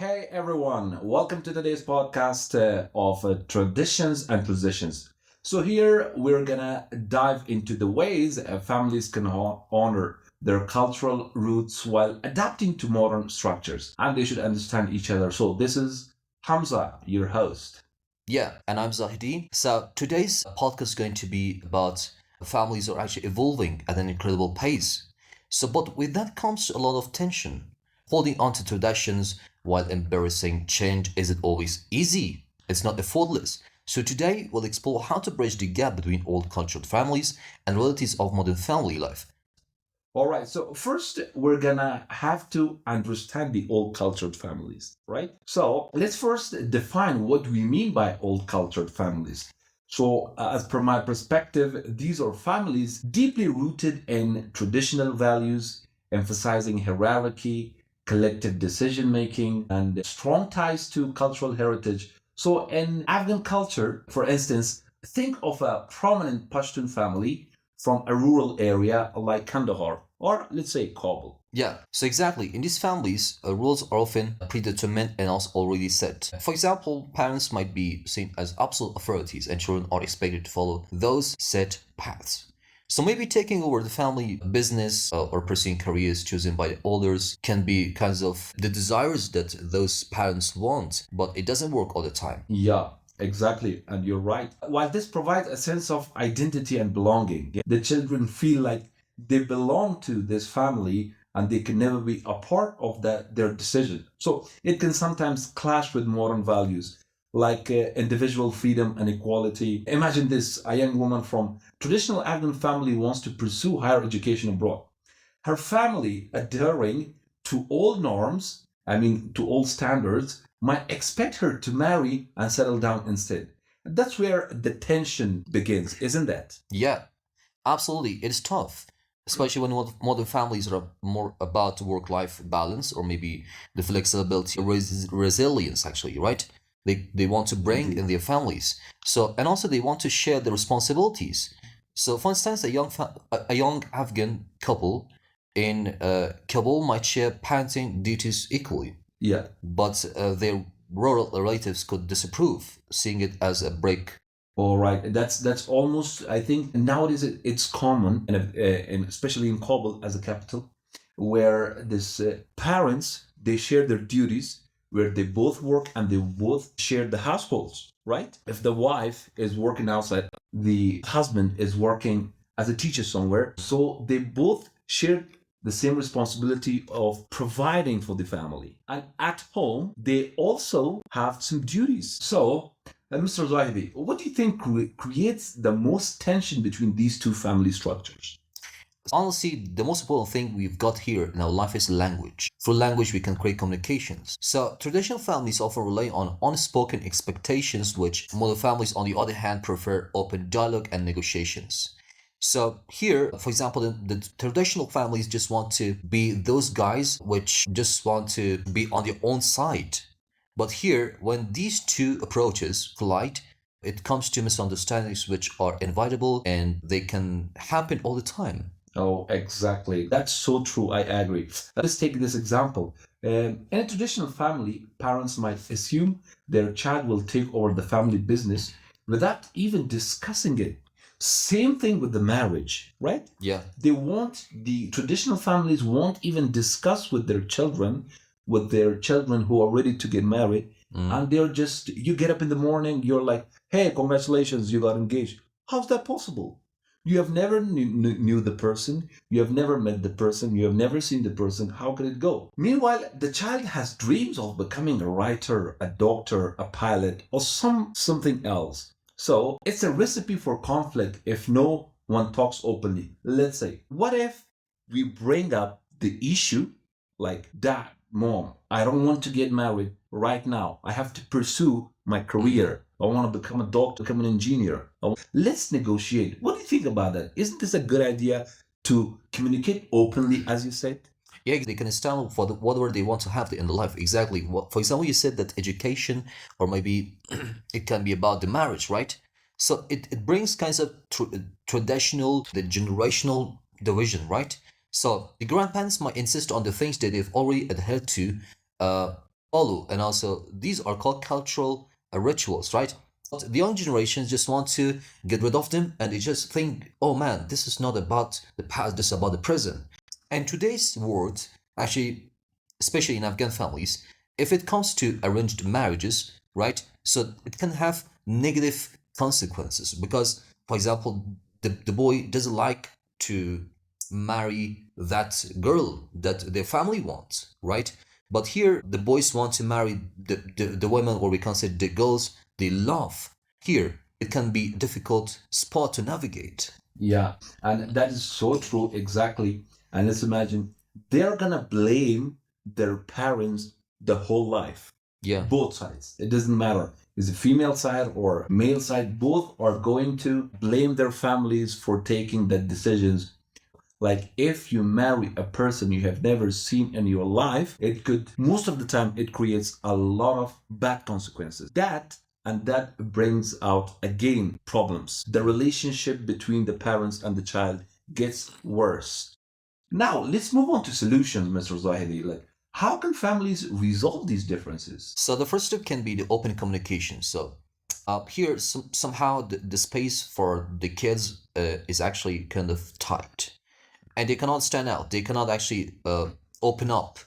Hey everyone, welcome to today's podcast of traditions and positions. So, here we're gonna dive into the ways families can honor their cultural roots while adapting to modern structures, and they should understand each other. So, this is Hamza, your host. Yeah, and I'm Zahidi. So today's podcast is going to be about families are actually evolving at an incredible pace. But with that comes a lot of tension. Holding on to traditions while embracing change isn't always easy. It's not effortless. So today we'll explore how to bridge the gap between old cultured families and realities of modern family life. All right, so first we're gonna have to understand the old cultured families, right? So let's first define what we mean by old cultured families. So, as per my perspective, these are families deeply rooted in traditional values, emphasizing hierarchy, collective decision making, and strong ties to cultural heritage. So, in Afghan culture, for instance, think of a prominent Pashtun family from a rural area like Kandahar or let's say Kabul. Yeah, so exactly. In these families, rules are often predetermined and also already set. For example, parents might be seen as absolute authorities, and children are expected to follow those set paths. So maybe taking over the family business or pursuing careers chosen by the elders can be kinds of the desires that those parents want, but it doesn't work all the time. Yeah, exactly. And you're right. While this provides a sense of identity and belonging, yeah, the children feel like they belong to this family and they can never be a part of their decision. So it can sometimes clash with modern values like individual freedom and equality. Imagine this, a young woman from traditional Afghan family wants to pursue higher education abroad. Her family, adhering to old norms, to old standards, might expect her to marry and settle down instead. That's where the tension begins, isn't that? Yeah, absolutely. It's tough, especially when modern families are more about work-life balance or maybe the flexibility, resilience, actually, right? They want to bring in Indeed. their families. So, and also they want to share the responsibilities. So, for instance, a young Afghan couple in Kabul might share parenting duties equally, Yeah. but their rural relatives could disapprove, seeing it as a break. All right. That's almost. I think nowadays it's common, and especially in Kabul as a capital, where this parents they share their duties, where they both work and they both share the households. Right. If the wife is working outside, the husband is working as a teacher somewhere, so they both share the same responsibility of providing for the family. And at home, they also have some duties. So Mr. Zahidi, what do you think creates the most tension between these two family structures? Honestly, the most important thing we've got here in our life is language. Through language, we can create communications. So, traditional families often rely on unspoken expectations, which modern families, on the other hand, prefer open dialogue and negotiations. So, here, for example, the traditional families just want to be those guys which just want to be on their own side. But here, when these two approaches collide, it comes to misunderstandings which are inevitable and they can happen all the time. Oh, exactly. That's so true. I agree. Let's take this example. In a traditional family, parents might assume their child will take over the family business without even discussing it. Same thing with the marriage, right? Yeah. The traditional families won't even discuss with their children who are ready to get married. Mm. And they're just, you get up in the morning, you're like, hey, congratulations, you got engaged. How's that possible? You have never knew the person, you have never met the person, you have never seen the person. How can it go? Meanwhile, the child has dreams of becoming a writer, a doctor, a pilot, or something else. So it's a recipe for conflict if no one talks openly. Let's say, what if we bring up the issue like, Dad, Mom, I don't want to get married right now. I have to pursue my career. I want to become a doctor, become an engineer. Let's negotiate. What do you think about that? Isn't this a good idea to communicate openly, as you said? Yeah, they can stand for whatever they want to have in the life. Exactly. For example, you said that education, or maybe it can be about the marriage, right? So it brings kinds of traditional, the generational division, right? So the grandparents might insist on the things that they've already adhered to, uh, follow, and also these are called cultural rituals, right? But the young generations just want to get rid of them, and they just think, oh man, this is not about the past, this is about the present. And today's world, actually, especially in Afghan families, if it comes to arranged marriages, right? So it can have negative consequences because, for example, the boy doesn't like to marry that girl that their family wants, right? But here, the boys want to marry the women, or we can say the girls they love. Here, it can be a difficult spot to navigate. Yeah, and that is so true, exactly. And let's imagine they're gonna blame their parents the whole life. Yeah. Both sides. It doesn't matter. Is it female side or male side? Both are going to blame their families for taking the decisions. Like if you marry a person you have never seen in your life, it could, most of the time, it creates a lot of bad consequences. That brings out again problems. The relationship between the parents and the child gets worse. Now, let's move on to solutions, Mr. Zahidi. Like, how can families resolve these differences? So the first step can be the open communication. So here, somehow the space for the kids is actually kind of tight, and they cannot stand out. They cannot actually open up.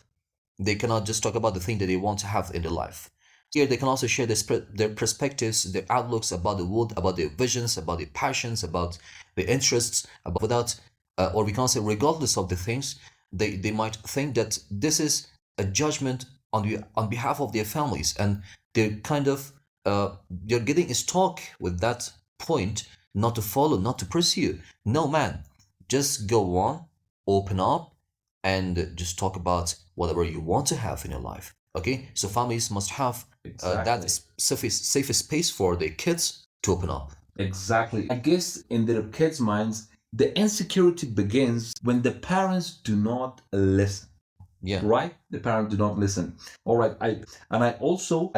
They cannot just talk about the thing that they want to have in their life. Here, they can also share their perspectives, their outlooks about the world, about their visions, about their passions, about their interests, about without, or we can say, regardless of the things, they might think that this is a judgment on behalf of their families, and they're kind of they're getting stuck with that point, not to follow, not to pursue. No, man, just go on, open up, and just talk about whatever you want to have in your life. Okay, so families must have that Exactly. safe space for their kids to open up. Exactly. I guess in their kids' minds, the insecurity begins when the parents do not listen. Yeah. Right? The parents do not listen. All right. I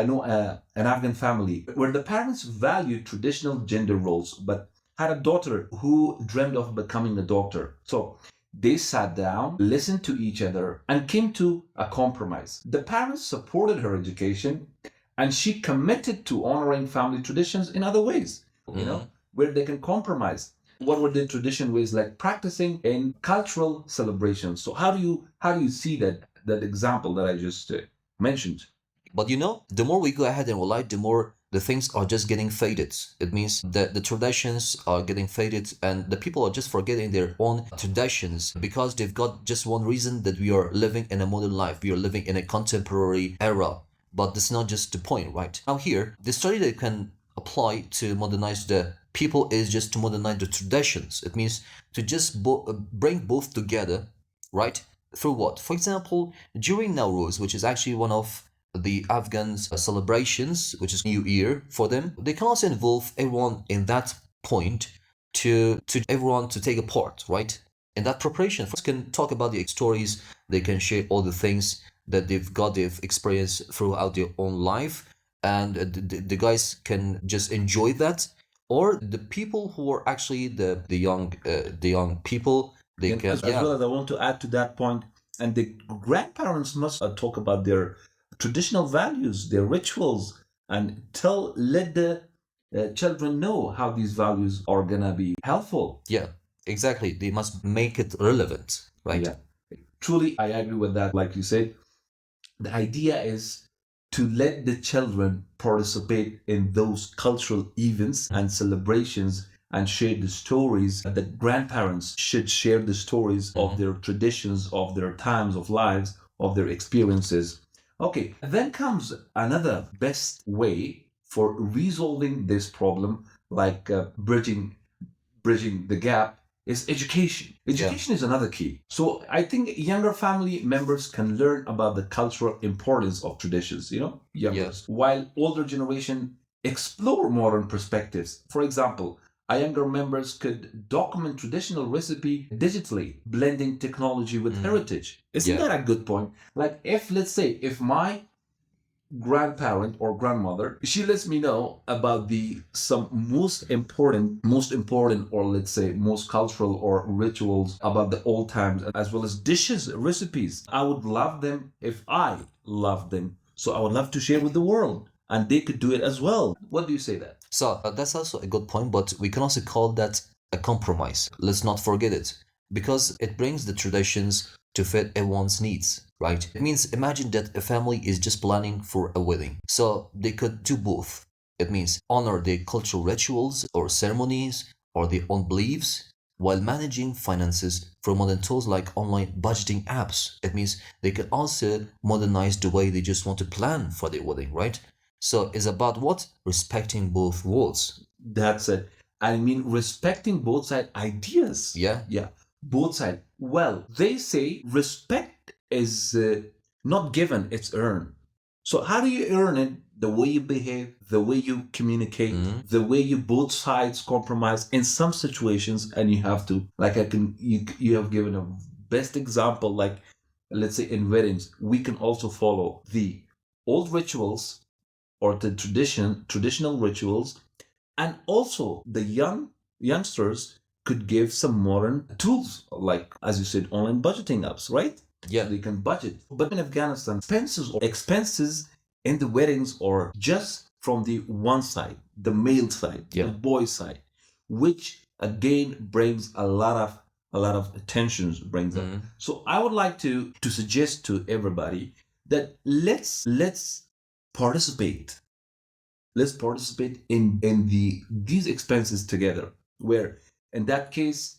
know an Afghan family where the parents valued traditional gender roles, but had a daughter who dreamed of becoming a doctor. So they sat down, listened to each other, and came to a compromise. The parents supported her education, and she committed to honoring family traditions in other ways, Mhm. where they can compromise. What were the tradition ways, like practicing in cultural celebrations? So how do you see that example that I just mentioned? But the more we go ahead and rely, the more the things are just getting faded. It means that the traditions are getting faded, and the people are just forgetting their own traditions because they've got just one reason, that we are living in a modern life. We are living in a contemporary era. But that's not just the point, right? Now here, the study that can apply to modernize the people is just to modernize the traditions. It means to just bring both together, right? Through what? For example, during Nowruz, which is actually one of the Afghans' celebrations, which is New Year for them, they can also involve everyone in that point to everyone to take a part, right? In that preparation, folks can talk about the stories, they can share all the things that they've experienced throughout their own life, and the guys can just enjoy that. Or the people who are actually the young people, they And can, as well as I want to add to that point, and the grandparents must talk about their traditional values, their rituals, and let the children know how these values are gonna be helpful. yeah, exactly. They must make it relevant, right? Yeah, truly, I agree with that. Like you said, the idea is to let the children participate in those cultural events and celebrations and share the stories. The grandparents should share the stories of their traditions, of their times of lives, of their experiences. Okay, then comes another best way for resolving this problem, like bridging the gap, is education. Education is another key. So I think younger family members can learn about the cultural importance of traditions, youngers, while older generation explore modern perspectives. For example, a younger members could document traditional recipe digitally, blending technology with heritage. Isn't that a good point? Like if, let's say, if my grandparent or grandmother, she lets me know about the some most important, or let's say most cultural or rituals about the old times, as well as dishes, recipes. I would love them if I love them So I would love to share with the world, and they could do it as well. What do you say that? So that's also a good point, but we can also call that a compromise. Let's not forget it, because it brings the traditions to fit everyone's needs, right? It means imagine that a family is just planning for a wedding, so they could do both. It means honor their cultural rituals or ceremonies or their own beliefs while managing finances through modern tools like online budgeting apps. It means they can also modernize the way they just want to plan for their wedding, right? So it's about what? Respecting both worlds. That's it. I mean, respecting both side ideas. Yeah. Yeah, both side. Well, they say respect is not given, it's earned. So how do you earn it? The way you behave, the way you communicate, the way you both sides compromise in some situations, and you have to, like, you have given a best example, like, let's say in weddings, we can also follow the old rituals or the traditional rituals, and also the youngsters could give some modern tools, like, as you said, online budgeting apps, right? Yeah. They can budget. But in Afghanistan, expenses in the weddings or just from the one side, the male side, Yeah. the boy side, which again brings a lot of tensions brings up. So I would like to suggest to everybody that let's participate. Let's participate in these expenses together. Where in that case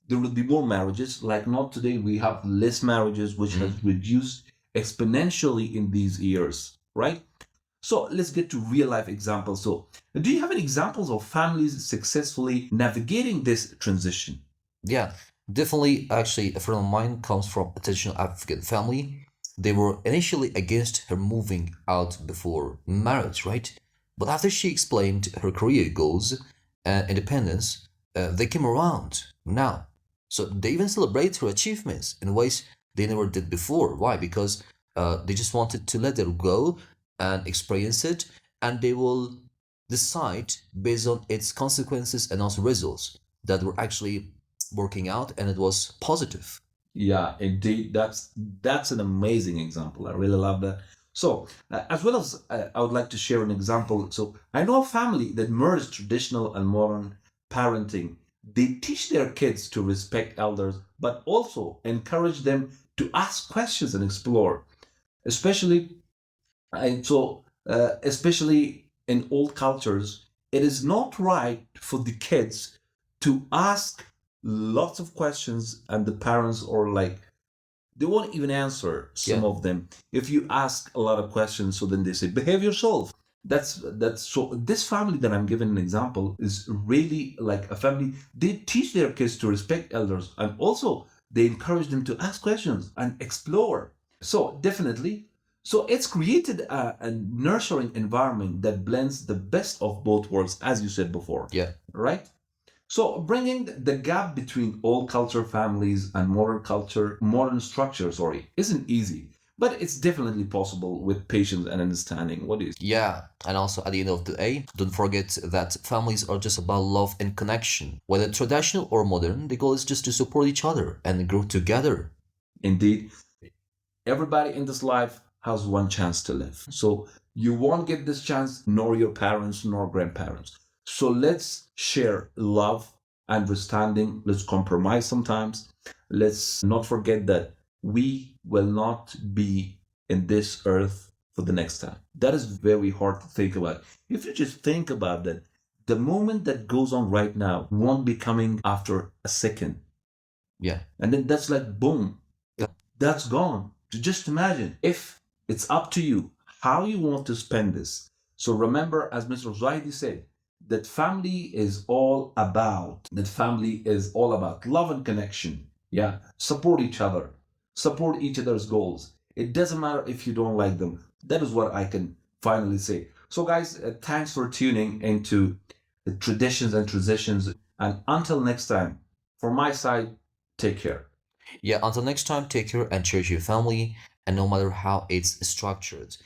there will be more marriages. Like, not today, we have less marriages, which has reduced exponentially in these years, right? So let's get to real life examples. So, do you have any examples of families successfully navigating this transition? Yeah, definitely. Actually, a friend of mine comes from a traditional African family. They were initially against her moving out before marriage, right? But after she explained her career goals and independence, they came around now. So they even celebrate her achievements in ways they never did before. Why? Because they just wanted to let her go and experience it, and they will decide based on its consequences and also results that were actually working out and it was positive. Yeah, indeed. That's an amazing example. I really love that. So, as well as I would like to share an example. So, I know a family that merged traditional and modern parenting. They teach their kids to respect elders, but also encourage them to ask questions and explore. Especially, especially in old cultures, it is not right for the kids to ask lots of questions, and the parents, or like, they won't even answer some Yeah. of them if you ask a lot of questions. So then they say, behave yourself. That's so this family that I'm giving an example is really like a family. They teach their kids to respect elders, and also they encourage them to ask questions and explore. So definitely, so it's created a nurturing environment that blends the best of both worlds, as you said before. Yeah. Right. So bringing the gap between old culture families and modern structure, sorry, isn't easy, but it's definitely possible with patience and understanding. What is? Yeah, and also at the end of the day, don't forget that families are just about love and connection. Whether traditional or modern, the goal is just to support each other and grow together. Indeed, everybody in this life has one chance to live. So you won't get this chance, nor your parents, nor grandparents. So let's share love, understanding. Let's compromise sometimes. Let's not forget that we will not be in this earth for the next time. That is very hard to think about. If you just think about that, the moment that goes on right now won't be coming after a second. Yeah. And then that's like, boom, that's gone. Just imagine if it's up to you how you want to spend this. So remember, as Mr. Zahidi said, that family is all about love and connection. Yeah, support each other, support each other's goals. It doesn't matter if you don't like them. That is what I can finally say. So, guys, thanks for tuning into the traditions and transitions. And until next time, from my side, take care. Yeah, until next time, take care and cherish your family, and no matter how it's structured.